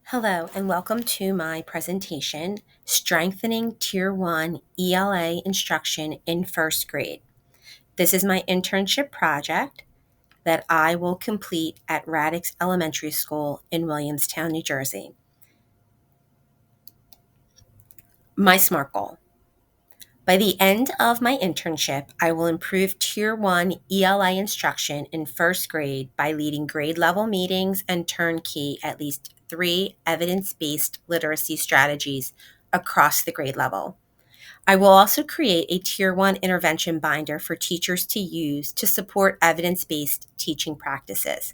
Hello, and welcome to my presentation, Strengthening Tier 1 ELA Instruction in First Grade. This is my internship project that I will complete at Radix Elementary School in Williamstown, New Jersey. My SMART goal. By the end of my internship, I will improve Tier 1 ELA instruction in first grade by leading grade level meetings and turnkey at least 3 evidence-based literacy strategies across the grade level. I will also create a Tier 1 intervention binder for teachers to use to support evidence-based teaching practices.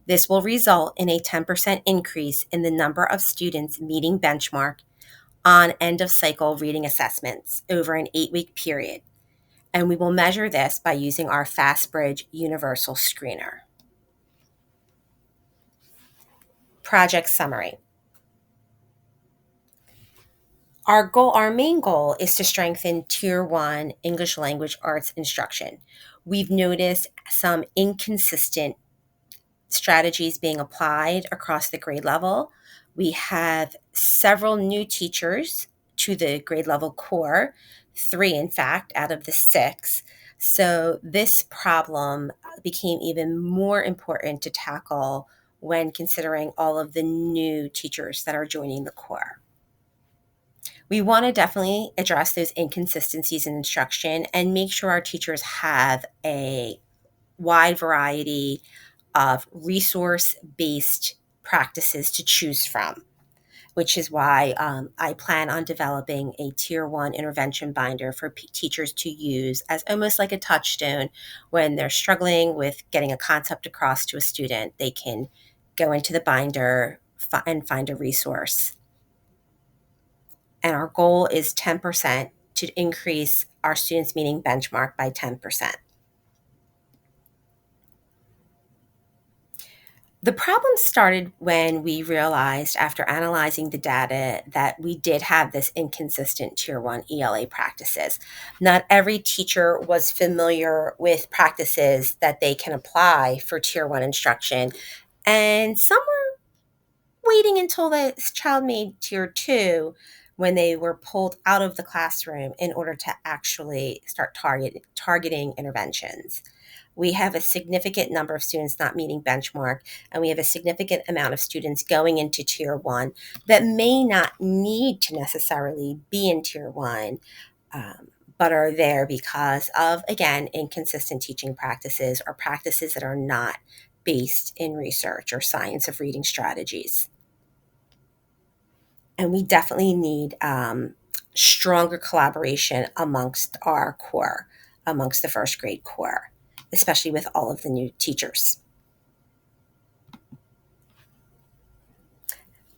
This will result in a 10% increase in the number of students meeting benchmark on end of cycle reading assessments over an 8-week period. And we will measure this by using our FastBridge Universal Screener. Project summary. Our main goal is to strengthen Tier 1 English Language Arts instruction. We've noticed some inconsistent strategies being applied across the grade level. We have several new teachers to the grade level core, 3 in fact out of the 6. So this problem became even more important to tackle when considering all of the new teachers that are joining the core. We want to definitely address those inconsistencies in instruction and make sure our teachers have a wide variety of resource-based practices to choose from, which is why I plan on developing a Tier 1 intervention binder for teachers to use as almost like a touchstone when they're struggling with getting a concept across to a student. They can go into the binder and find a resource. And our goal is 10% to increase our students meeting benchmark by 10%. The problem started when we realized, after analyzing the data, that we did have this inconsistent Tier 1 ELA practices. Not every teacher was familiar with practices that they can apply for Tier 1 instruction, and some were waiting until the child made Tier 2 when they were pulled out of the classroom in order to actually start targeting interventions. We have a significant number of students not meeting benchmark, and we have a significant amount of students going into Tier 1 that may not need to necessarily be in Tier 1, but are there because of, again, inconsistent teaching practices or practices that are not based in research or science of reading strategies. And we definitely need stronger collaboration amongst our core, amongst the first grade core, especially with all of the new teachers.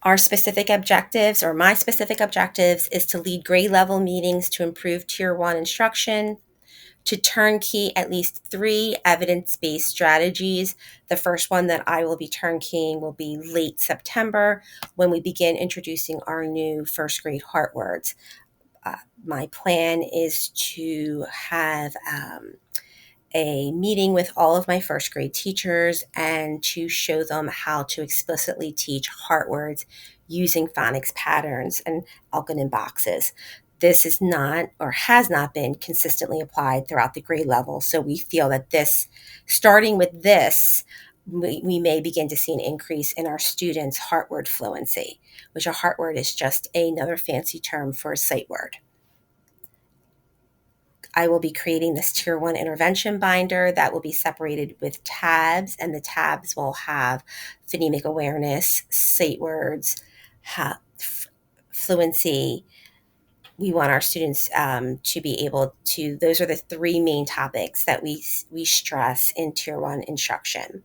Our specific objectives, or my specific objectives, is to lead grade level meetings to improve Tier 1 instruction, to turnkey at least 3 evidence-based strategies. The first one that I will be turnkeying will be late September when we begin introducing our new first grade heart words. My plan is to have a meeting with all of my first grade teachers and to show them how to explicitly teach heart words using phonics patterns and Algonin boxes. This is not, or has not been, consistently applied throughout the grade level. So we feel that starting with this, we may begin to see an increase in our students' heart word fluency, which a heart word is just another fancy term for a sight word. I will be creating this Tier 1 intervention binder that will be separated with tabs, and the tabs will have phonemic awareness, sight words, fluency. We want our students to be able to, those are the 3 main topics that we stress in Tier 1 instruction.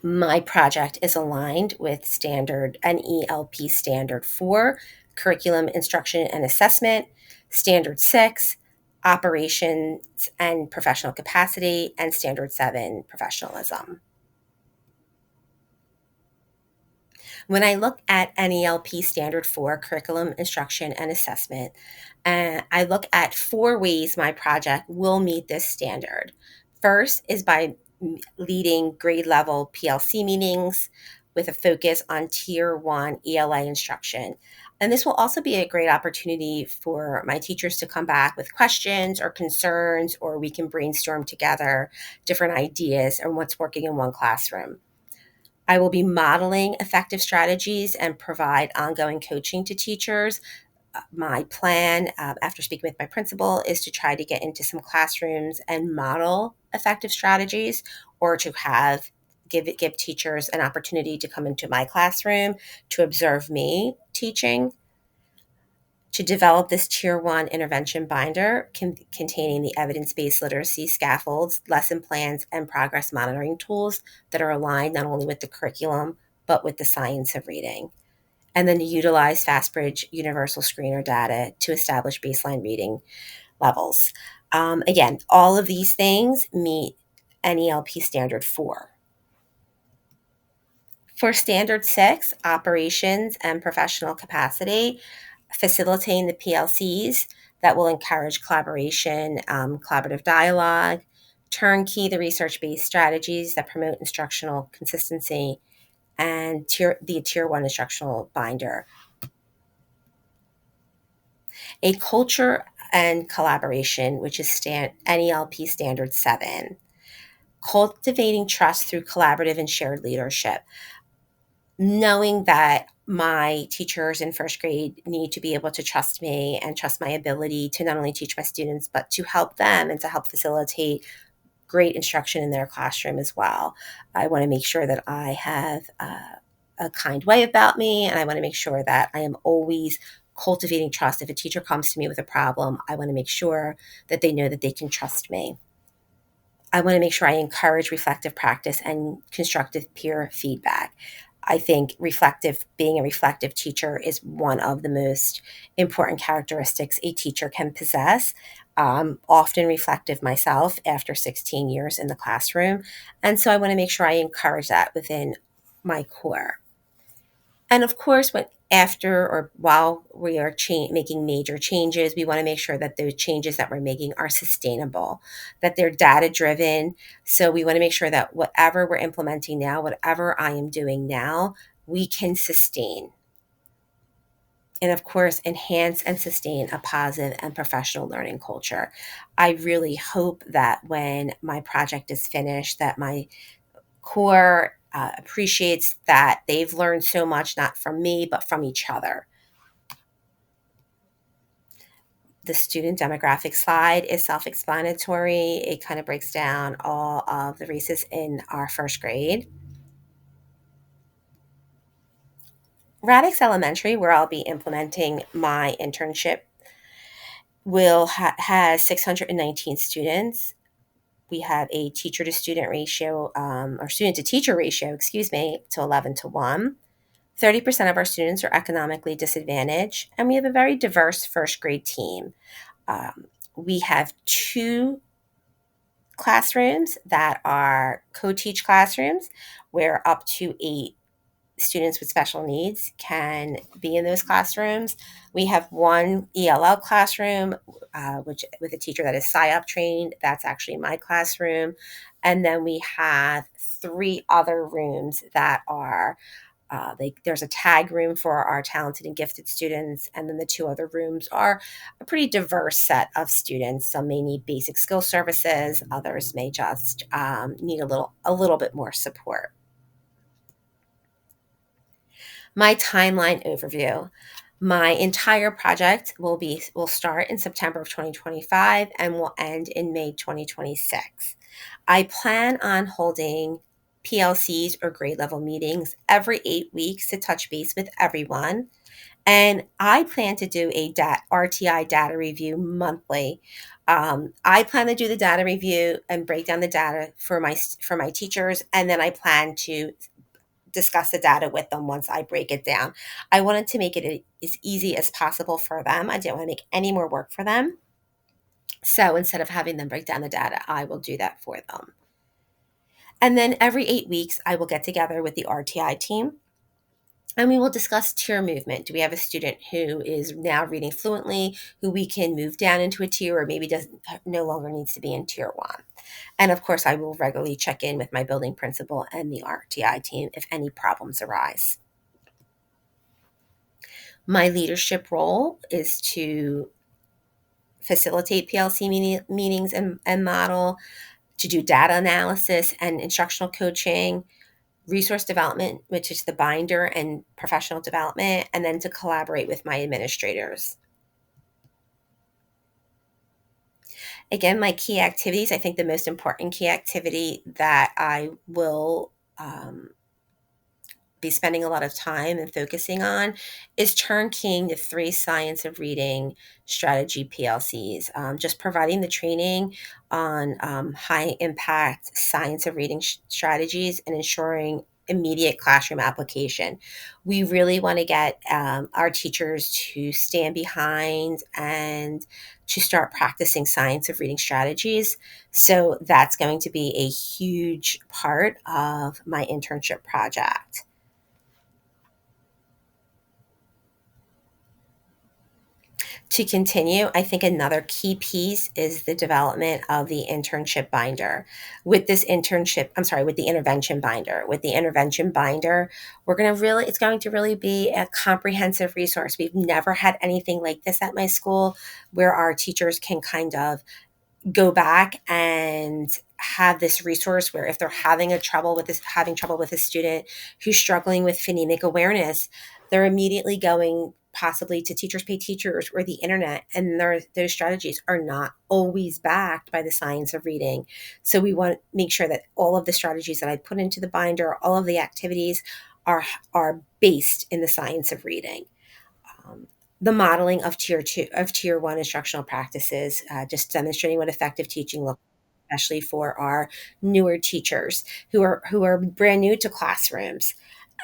My project is aligned with an ELP Standard 4, Curriculum, Instruction, and Assessment, Standard 6, Operations and Professional Capacity, and Standard 7, Professionalism. When I look at NELP Standard 4, Curriculum, Instruction, and Assessment, I look at 4 ways my project will meet this standard. First is by leading grade level PLC meetings with a focus on Tier 1 ELA instruction. And this will also be a great opportunity for my teachers to come back with questions or concerns, or we can brainstorm together different ideas and what's working in one classroom. I will be modeling effective strategies and provide ongoing coaching to teachers. My plan, after speaking with my principal, is to try to get into some classrooms and model effective strategies, or to give teachers an opportunity to come into my classroom to observe me teaching, to develop this Tier 1 intervention binder containing the evidence-based literacy scaffolds, lesson plans, and progress monitoring tools that are aligned not only with the curriculum but with the science of reading. And then to utilize FastBridge Universal Screener data to establish baseline reading levels. Again, all of these things meet NELP Standard 4. For Standard 6, operations and professional capacity, facilitating the PLCs that will encourage collaboration, collaborative dialogue, turnkey the research-based strategies that promote instructional consistency, and the Tier 1 instructional binder. A culture and collaboration, which is NELP Standard 7. Cultivating trust through collaborative and shared leadership. Knowing that my teachers in first grade need to be able to trust me and trust my ability to not only teach my students, but to help them and to help facilitate great instruction in their classroom as well. I want to make sure that I have a kind way about me, and I want to make sure that I am always cultivating trust. If a teacher comes to me with a problem, I want to make sure that they know that they can trust me. I want to make sure I encourage reflective practice and constructive peer feedback. I think being a reflective teacher is one of the most important characteristics a teacher can possess. Often reflective myself after 16 years in the classroom. And so I want to make sure I encourage that within my core. And of course, when after or while we are making major changes, we want to make sure that those changes that we're making are sustainable, that they're data driven. So we want to make sure that whatever we're implementing now, whatever I am doing now, we can sustain. And of course, enhance and sustain a positive and professional learning culture. I really hope that when my project is finished, that my core appreciates that they've learned so much, not from me, but from each other. The student demographic slide is self-explanatory. It kind of breaks down all of the races in our first grade. Radix Elementary, where I'll be implementing my internship, has 619 students. We have a teacher to student ratio, or student to teacher ratio, to 11 to 1. 30% of our students are economically disadvantaged, and we have a very diverse first grade team. We have 2 classrooms that are co-teach classrooms where up to 8 students with special needs can be in those classrooms. We have 1 ELL classroom, which with a teacher that is SIOP trained. That's actually my classroom. And then we have 3 other rooms that are there's a tag room for our talented and gifted students, and then the 2 other rooms are a pretty diverse set of students. Some may need basic skill services, others may just need a little bit more support. My timeline overview. My entire project will start in September of 2025 and will end in May 2026. I plan on holding PLCs or grade level meetings every 8 weeks to touch base with everyone. And I plan to do a RTI data review monthly. I plan to do the data review and break down the data for my teachers, and then I plan to discuss the data with them once I break it down. I wanted to make it as easy as possible for them. I didn't want to make any more work for them. So instead of having them break down the data, I will do that for them. And then every 8 weeks, I will get together with the RTI team and we will discuss tier movement. Do we have a student who is now reading fluently, who we can move down into a tier, or maybe no longer needs to be in tier 1? And of course, I will regularly check in with my building principal and the RTI team if any problems arise. My leadership role is to facilitate PLC meetings and model, to do data analysis and instructional coaching, resource development, which is the binder and professional development, and then to collaborate with my administrators. Again, my key activities, I think the most important key activity that I will be spending a lot of time and focusing on is turnkeying the three science of reading strategy PLCs. Just providing the training on high impact science of reading strategies and ensuring immediate classroom application. We really want to get our teachers to stand behind and to start practicing science of reading strategies. So that's going to be a huge part of my internship project. To continue, I think another key piece is the development of the internship binder. With the intervention binder. With the intervention binder, it's going to really be a comprehensive resource. We've never had anything like this at my school where our teachers can kind of go back and have this resource where if they're having trouble with a student who's struggling with phonemic awareness, they're immediately going possibly to Teachers Pay Teachers or the internet, and those strategies are not always backed by the science of reading. So we want to make sure that all of the strategies that I put into the binder, all of the activities are based in the science of reading. um, the modeling of tier one instructional practices, just demonstrating what effective teaching looks, especially for our newer teachers who are brand new to classrooms.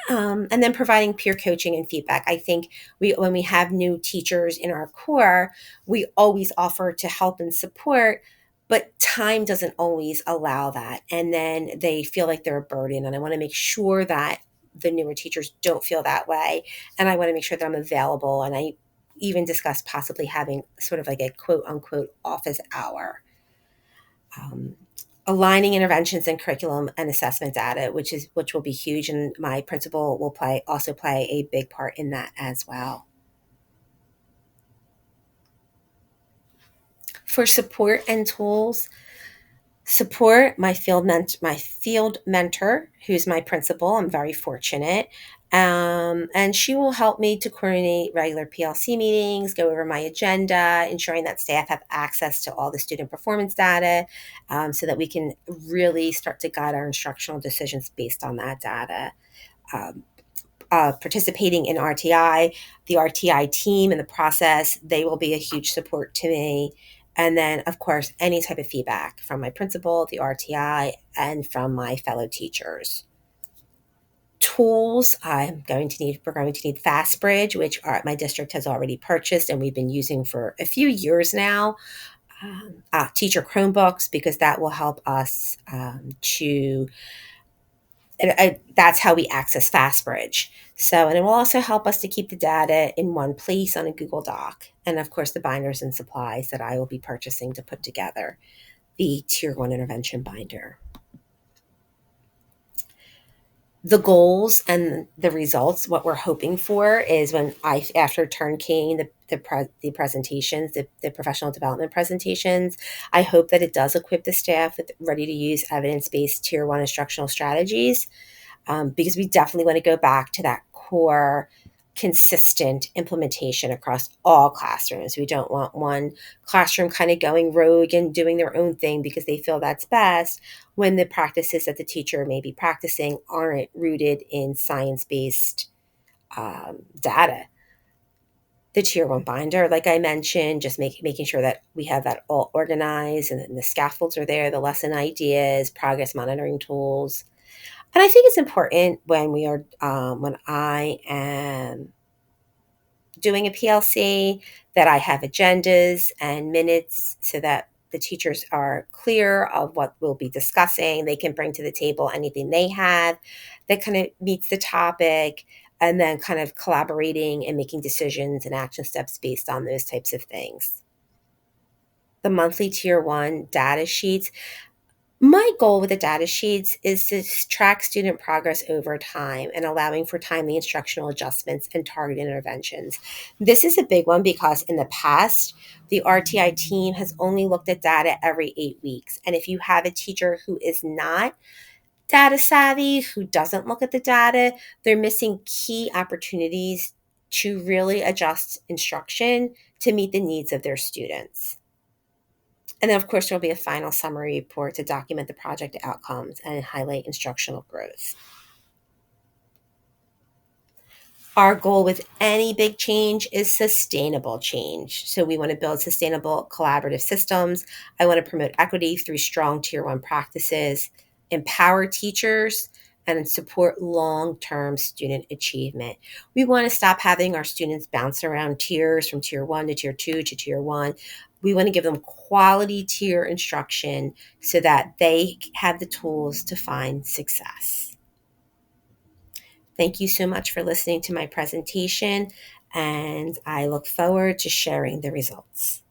And then providing peer coaching and feedback. I think when we have new teachers in our core, we always offer to help and support, but time doesn't always allow that. And then they feel like they're a burden. And I want to make sure that the newer teachers don't feel that way. And I want to make sure that I'm available. And I even discussed possibly having sort of like a quote unquote office hour. Um, Aligning interventions and curriculum and assessment data, which will be huge, and my principal will play a big part in that as well. For support and tools, support my field mentor, who's my principal. I'm very fortunate. And she will help me to coordinate regular PLC meetings, go over my agenda, ensuring that staff have access to all the student performance data, so that we can really start to guide our instructional decisions based on that data. Um, Participating in RTI, the RTI team in the process, they will be a huge support to me. And then, of course, any type of feedback from my principal, the RTI, and from my fellow teachers. Tools, we're going to need FastBridge, which my district has already purchased and we've been using for a few years now. Teacher Chromebooks, because that will help us to that's how we access FastBridge. So, and it will also help us to keep the data in one place on a Google Doc. And of course, the binders and supplies that I will be purchasing to put together the Tier 1 intervention binder. The goals and the results, what we're hoping for is after turnkeying the presentations, the professional development presentations, I hope that it does equip the staff with ready to use evidence-based Tier 1 instructional strategies, because we definitely want to go back to that core consistent implementation across all classrooms. We don't want one classroom kind of going rogue and doing their own thing because they feel that's best, when the practices that the teacher may be practicing aren't rooted in science-based data. The tier one binder, like I mentioned, just making sure that we have that all organized and then the scaffolds are there, the lesson ideas, progress monitoring tools. And I think it's important when I am doing a PLC that I have agendas and minutes so that the teachers are clear of what we'll be discussing. They can bring to the table anything they have that kind of meets the topic, and then kind of collaborating and making decisions and action steps based on those types of things. The monthly tier one data sheets, My goal with the data sheets is to track student progress over time and allowing for timely instructional adjustments and targeted interventions. This is a big one because in the past, the RTI team has only looked at data every 8 weeks. And if you have a teacher who is not data savvy, who doesn't look at the data, they're missing key opportunities to really adjust instruction to meet the needs of their students. And then, of course, there will be a final summary report to document the project outcomes and highlight instructional growth. Our goal with any big change is sustainable change. So we want to build sustainable collaborative systems. I want to promote equity through strong tier one practices, empower teachers, and support long term student achievement. We want to stop having our students bounce around tiers from tier one to tier two to tier one. We want to give them quality tier instruction so that they have the tools to find success. Thank you so much for listening to my presentation, and I look forward to sharing the results.